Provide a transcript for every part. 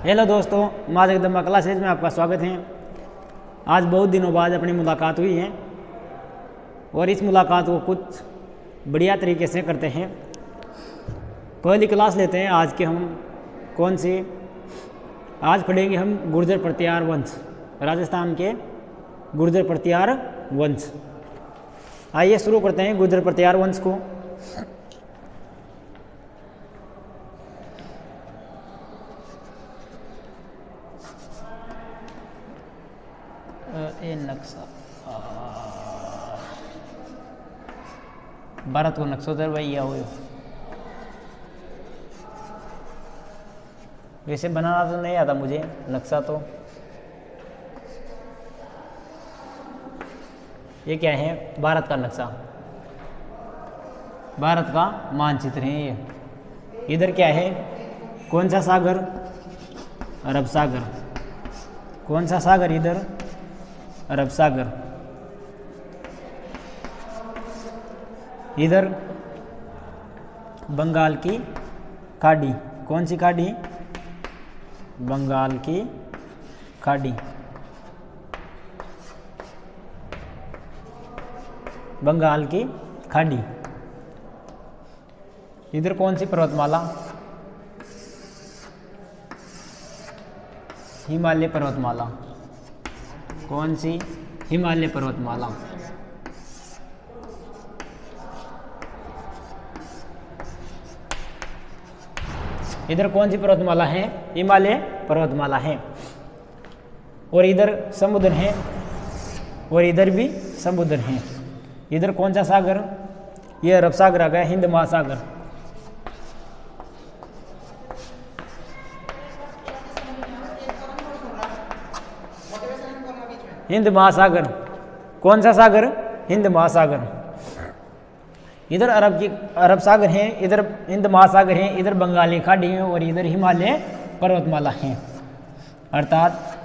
Hello दोस्तों, माँ Jagdamba classes में आपका स्वागत है। आज बहुत दिनों बाद अपनी मुलाकात हुई है और इस मुलाकात को कुछ बढ़िया तरीके से करते हैं। पहली क्लास लेते हैं आज के। हम कौन सी आज पढ़ेंगे? हम गुर्जर प्रतिहार वंश, राजस्थान के गुर्जर प्रतिहार वंश। आइए शुरू करते हैं गुर्जर प्रतिहार वंश को। ये नक्शा भारत को नक्शोदर भैया हुए। वैसे बनाना तो नहीं आता मुझे नक्शा। तो ये क्या है? भारत का नक्शा, भारत का मानचित्र है ये। इधर क्या है? कौन सा सागर? अरब सागर। कौन सा सागर इधर? अरब सागर। इधर बंगाल की खाड़ी। कौन सी खाड़ी? बंगाल की खाड़ी। बंगाल की खाड़ी। इधर कौन सी पर्वतमाला? हिमालय पर्वतमाला। कौन सी? हिमालय पर्वतमाला। इधर कौन सी पर्वतमाला है? हिमालय पर्वतमाला है। और इधर समुद्र है और इधर भी समुद्र है। इधर कौन सा सागर? ये अरब सागर आ गया, हिंद महासागर। हिंद महासागर। कौन सा सागर? हिंद महासागर। इधर अरब सागर है, इधर हिंद महासागर है, इधर बंगाली खाड़ी है और इधर हिमालय पर्वतमाला है। अर्थात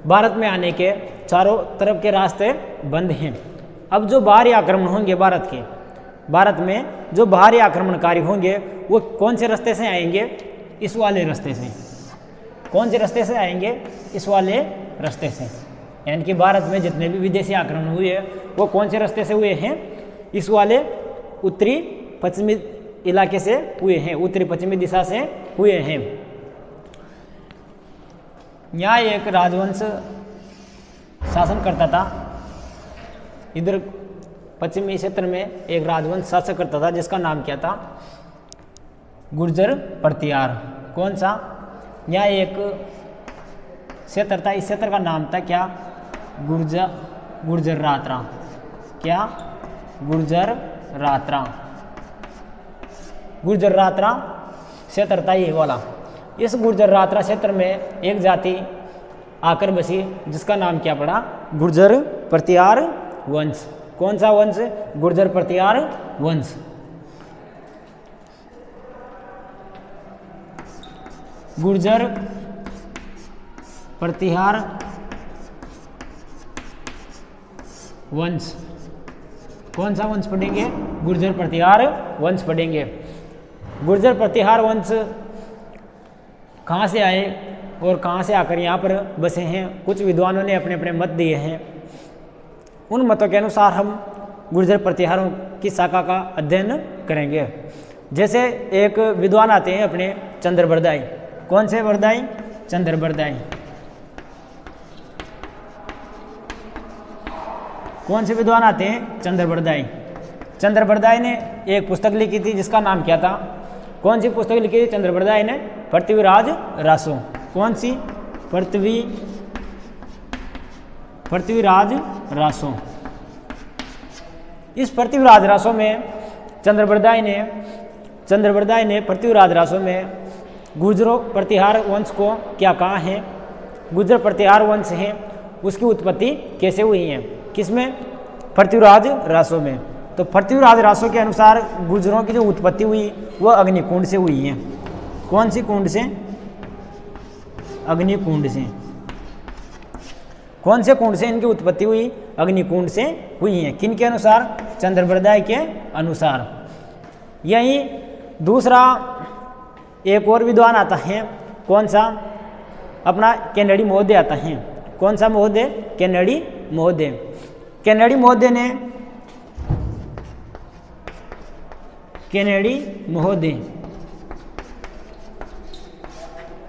भारत में आने के चारों तरफ के रास्ते बंद हैं। अब जो बाहरी आक्रमण होंगे भारत में जो बाहरी आक्रमणकारी होंगे वो कौन से रास्ते से आएंगे? इस वाले रास्ते से। कौन से रास्ते से आएंगे? इस वाले रास्ते से। यानी कि भारत में जितने भी विदेशी आक्रमण हुए वो कौन से रास्ते से हुए हैं? इस वाले उत्तरी पश्चिमी इलाके से हुए हैं, उत्तरी पश्चिमी दिशा से हुए हैं। यहाँ एक राजवंश शासन करता था। इधर पश्चिमी क्षेत्र में एक राजवंश शासन करता था जिसका नाम क्या था? गुर्जर प्रतिहार। कौन सा? यहाँ एक क्षेत्र था, इस क्षेत्र का नाम था क्या? गुर्जर रात्रा। क्या? गुर्जर रात्रा। गुर्जर रात्रा क्षेत्र था ये वाला। इस गुर्जर रात्रा क्षेत्र में एक जाति आकर बसी जिसका नाम क्या पड़ा? गुर्जर प्रतिहार वंश। कौन सा वंश? गुर्जर प्रतिहार वंश। गुर्जर प्रतिहार वंश। कौन सा वंश पढ़ेंगे? गुर्जर प्रतिहार वंश पढ़ेंगे। गुर्जर प्रतिहार वंश कहाँ से आए और कहाँ से आकर यहाँ पर बसे हैं? कुछ विद्वानों ने अपने अपने मत दिए हैं। उन मतों के अनुसार हम गुर्जर प्रतिहारों की शाखा का अध्ययन करेंगे। जैसे एक विद्वान आते हैं अपने चंद्रबरदाई। कौन से बरदाई? चंद्रबरदाई। कौन से विद्वान आते हैं? चंद्रबरदाई। चंद्रबरदाई ने एक पुस्तक लिखी थी जिसका नाम क्या था? कौन सी पुस्तक लिखी थी चंद्रबरदाई ने? पृथ्वीराज रासो। कौन सी? पृथ्वीराज रासो। इस पृथ्वीराज रासो में चंद्रबरदाई ने पृथ्वीराज रासो में गुर्जर प्रतिहार वंश को क्या कहा है? गुर्जर प्रतिहार वंश है, उसकी उत्पत्ति कैसे हुई है? किसमें? पृथ्वीराज रासो में। तो पृथ्वीराज रासो के अनुसार गुर्जरों की जो उत्पत्ति हुई वह अग्निकुंड से हुई है। कौन सी कुंड से? अग्निकुंड से। कौन से कुंड से इनकी उत्पत्ति हुई? अग्निकुंड से हुई है। किन के अनुसार? चंद्रबरदाई के अनुसार। यही दूसरा एक और विद्वान आता है। कौन सा? अपना कैनेडी महोदय आता है। कौन सा महोदय? कैनेडी महोदय।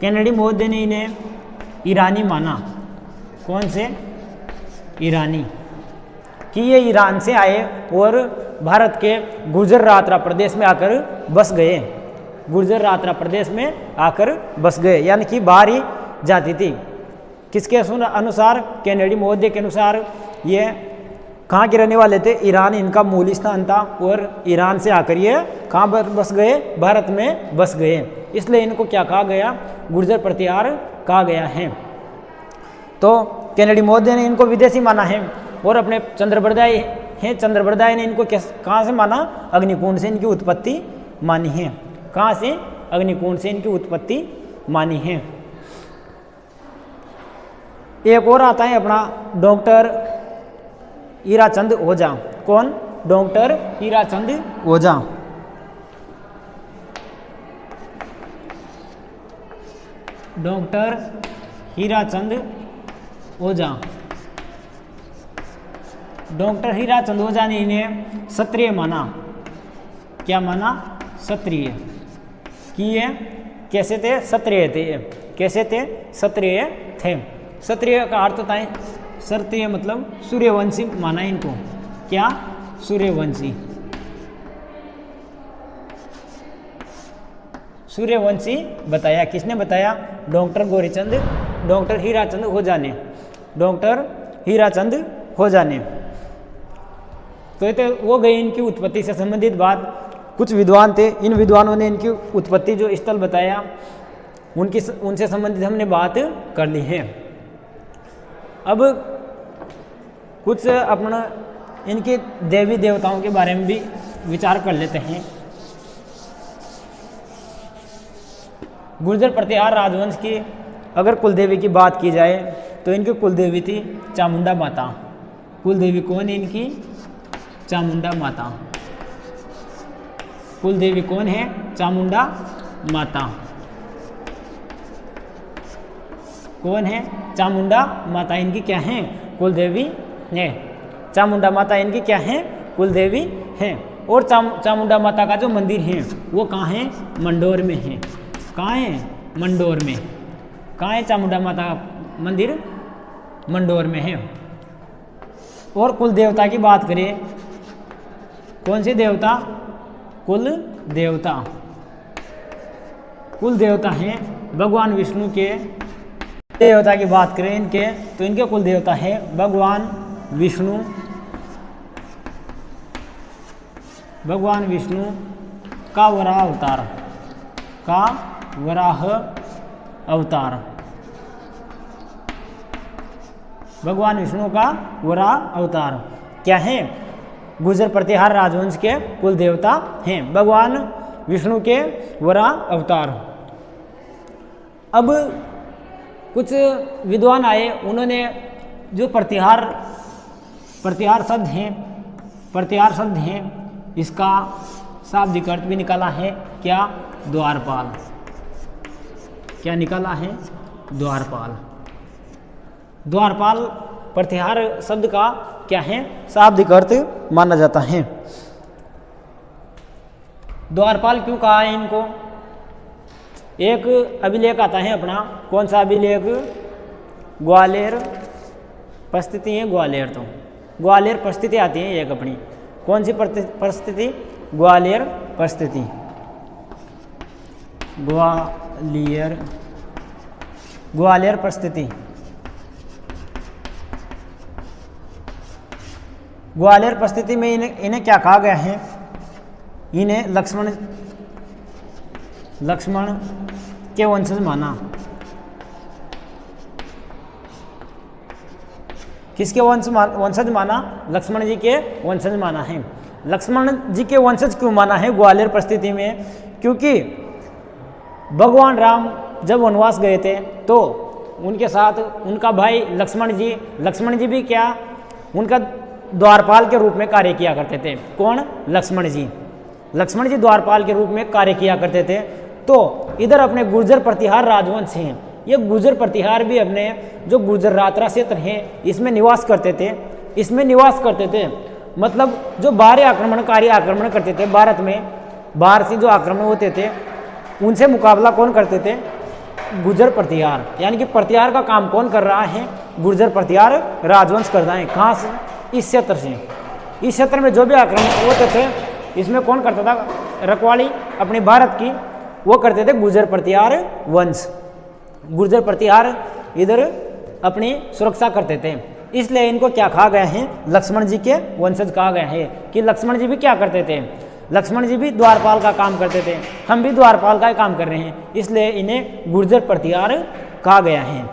कैनेडी महोदय ने इन्हें ईरानी माना। कौन से? ईरानी, कि ये ईरान से आए और भारत के गुर्जर-रातरा प्रदेश में आकर बस गए। गुर्जर-रातरा प्रदेश में आकर बस गए, यानी कि बाहर ही जाति थी। किसके अनुसार? कैनेडी महोदय के अनुसार ये कहाँ के रहने वाले थे? ईरान इनका मूल स्थान था और ईरान से आकर ये कहाँ बस गए? भारत में बस गए। इसलिए इनको क्या कहा गया? गुर्जर प्रतिहार कहा गया है। तो कैनेडी महोदय ने इनको विदेशी माना है और अपने चंद्रबरदाई हैं, चंद्रबरदाई ने इनको कहाँ से माना? अग्निकुंड से इनकी उत्पत्ति मानी है। कहाँ से? अग्निकुंड से इनकी उत्पत्ति मानी है। एक और आता है अपना डॉक्टर हीराचंद ओझा। कौन? डॉक्टर हीराचंद ओझा। डॉक्टर हीराचंद ओझा। डॉक्टर हीराचंद ओझा ने इन्हें क्षत्रिय माना। क्या माना? क्षत्रिय। कि ये कैसे थे? क्षत्रिय थे। कैसे थे? क्षत्रिय थे। क्षत्रिय का अर्थ होता है, क्षत्रिय मतलब सूर्यवंशी माना इनको। क्या? सूर्यवंशी। सूर्यवंशी बताया। किसने बताया? डॉक्टर हीराचंद ओझा ने। डॉक्टर हीराचंद ओझा ने। तो ये तो वो गई इनकी उत्पत्ति से संबंधित बात। कुछ विद्वान थे, इन विद्वानों ने इनकी उत्पत्ति जो स्थल बताया, उनसे संबंधित हमने बात कर ली है। अब कुछ अपना इनके देवी देवताओं के बारे में भी विचार कर लेते हैं। गुर्जर प्रतिहार राजवंश की अगर कुलदेवी की बात की जाए तो इनकी कुलदेवी थी चामुंडा माता। कुलदेवी कौन है इनकी? चामुंडा माता। कुलदेवी कौन है? चामुंडा माता। कौन है? चामुंडा माता इनकी क्या है? कुलदेवी है। चामुंडा माता इनकी क्या है? कुलदेवी है। और चामुंडा माता का जो मंदिर है वो कहाँ है? मंडोर में है। कहाँ है? मंडोर में। कहाँ है चामुंडा माता का मंदिर? मंडोर में है। और कुल देवता की बात करें, कौन से देवता? कुल देवता। कुल देवता हैं भगवान विष्णु के। देवता की बात करें इनके, तो इनके कुल देवता है भगवान विष्णु। भगवान विष्णु का वराह अवतार। का वराह अवतार। भगवान विष्णु का वराह अवतार क्या है? गुर्जर प्रतिहार राजवंश के कुल देवता हैं भगवान विष्णु के वराह अवतार। अब कुछ विद्वान आए, उन्होंने जो प्रतिहार शब्द हैं इसका शाब्दिक अर्थ भी निकाला है। क्या? द्वारपाल। क्या निकाला है? द्वारपाल। द्वारपाल प्रतिहार शब्द का क्या है? शाब्दिक अर्थ माना जाता है। द्वारपाल क्यों कहा है इनको? एक अभिलेख आता है अपना। कौन सा अभिलेख? ग्वालियर परिस्थिति है। ग्वालियर, तो ग्वालियर परिस्थिति आती है एक अपनी। कौन सी परिस्थिति? ग्वालियर परिस्थिति। ग्वालियर परिस्थिति। ग्वालियर परिस्थिति में इन्हें क्या कहा गया है? इन्हें लक्ष्मण के वंशज माना। किसके वंशज माना? लक्ष्मण जी के वंशज माना है। लक्ष्मण जी के वंशज क्यों माना है ग्वालियर परिस्थिति में? क्योंकि भगवान राम जब वनवास गए थे तो उनके साथ उनका भाई लक्ष्मण जी भी क्या? उनका द्वारपाल के रूप में कार्य किया करते थे। कौन? लक्ष्मण जी द्वारपाल के रूप में कार्य किया करते थे। तो इधर अपने गुर्जर प्रतिहार राजवंश हैं, ये गुर्जर प्रतिहार भी अपने जो गुर्जर रात्रा क्षेत्र हैं इसमें निवास करते थे। मतलब जो बाहरी आक्रमणकारी आक्रमण करते थे भारत में, बाहर से जो आक्रमण होते थे उनसे मुकाबला कौन करते थे? गुर्जर प्रतिहार। यानी कि प्रतिहार का काम कौन कर रहा है? गुर्जर प्रतिहार राजवंश कर रहा है। कहाँ से? इस क्षेत्र से। इस क्षेत्र में जो भी आक्रमण होते थे इसमें कौन करता था? रखवाली अपनी भारत की वो करते थे गुर्जर प्रतिहार वंश। गुर्जर प्रतिहार इधर अपनी सुरक्षा करते थे, इसलिए इनको क्या कहा गया है? लक्ष्मण जी के वंशज कहा गया है। कि लक्ष्मण जी भी क्या करते थे? लक्ष्मण जी भी द्वारपाल का काम करते थे, हम भी द्वारपाल का ही काम कर रहे हैं, इसलिए इन्हें गुर्जर प्रतिहार कहा गया है।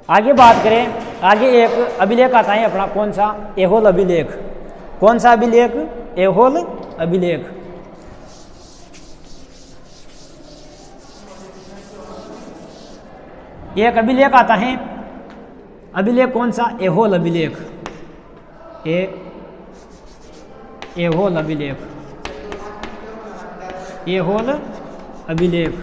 आगे बात करें, आगे एक अभिलेख आता है अपना, कौन सा? ऐहोल अभिलेख। कौन सा अभिलेख? ऐहोल अभिलेख। एक अभिलेख आता है, अभिलेख कौन सा? ऐहोल अभिलेख। ऐहोल अभिलेख। ऐहोल अभिलेख।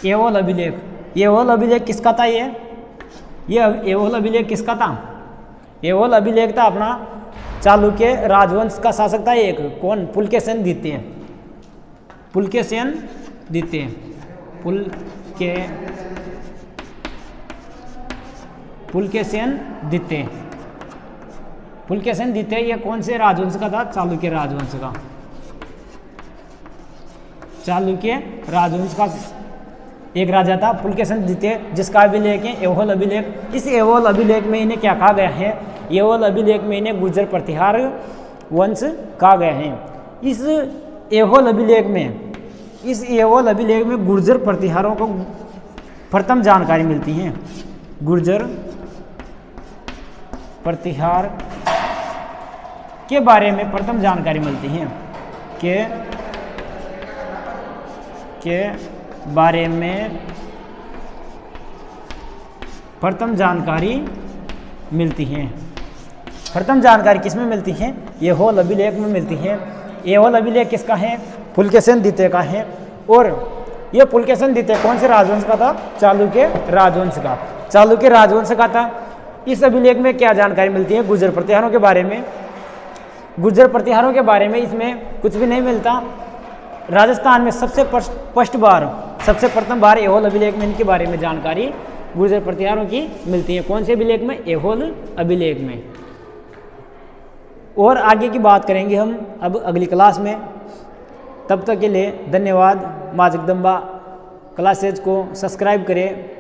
ऐहोल अभिलेख। ऐहोल अभिलेख किसका था? ये ऐहोल अभिलेख किसका था? ऐहोल अभिलेख था अपना चालुक्य राजवंश का शासक था एक, कौन? पुलकेशिन द्वितीय। पुलकेशिन द्वितीय। पुलकेशिन द्वितीय। पुलकेशिन द्वितीय ये कौन से राजवंश का था? चालुक्य राजवंश का। चालुक्य राजवंश का एक राजा था पुलकेशिन द्वितीय, जिसका अभिलेख है ऐहोल अभिलेख। इस ऐहोल अभिलेख में इन्हें क्या कहा गया है? ऐहोल अभिलेख में इन्हें गुर्जर प्रतिहार वंश कहा गया है। इस ऐहोल अभिलेख में गुर्जर प्रतिहारों को प्रथम जानकारी मिलती है। गुर्जर प्रतिहार के बारे में प्रथम जानकारी मिलती है के बारे में प्रथम जानकारी मिलती है। प्रथम जानकारी किसमें मिलती है? ऐहोल अभिलेख में मिलती है। ऐहोल अभिलेख किसका है? पुलकेशिन द्वितीय का है। और यह पुलकेशिन द्वितीय कौन से राजवंश का था? चालुक्य राजवंश का। चालुक्य राजवंश का था। इस अभिलेख में क्या जानकारी मिलती है? गुर्जर प्रतिहारों के बारे में। गुर्जर प्रतिहारों के बारे में इसमें कुछ भी नहीं मिलता। राजस्थान में सबसे प्रथम बार ऐहोल अभिलेख में इनके बारे में जानकारी गुर्जर प्रतिहारों की मिलती है। कौन से अभिलेख में? ऐहोल अभिलेख में। और आगे की बात करेंगे हम अब अगली क्लास में। तब तक के लिए धन्यवाद। माँ जगदम्बा क्लासेज को सब्सक्राइब करें।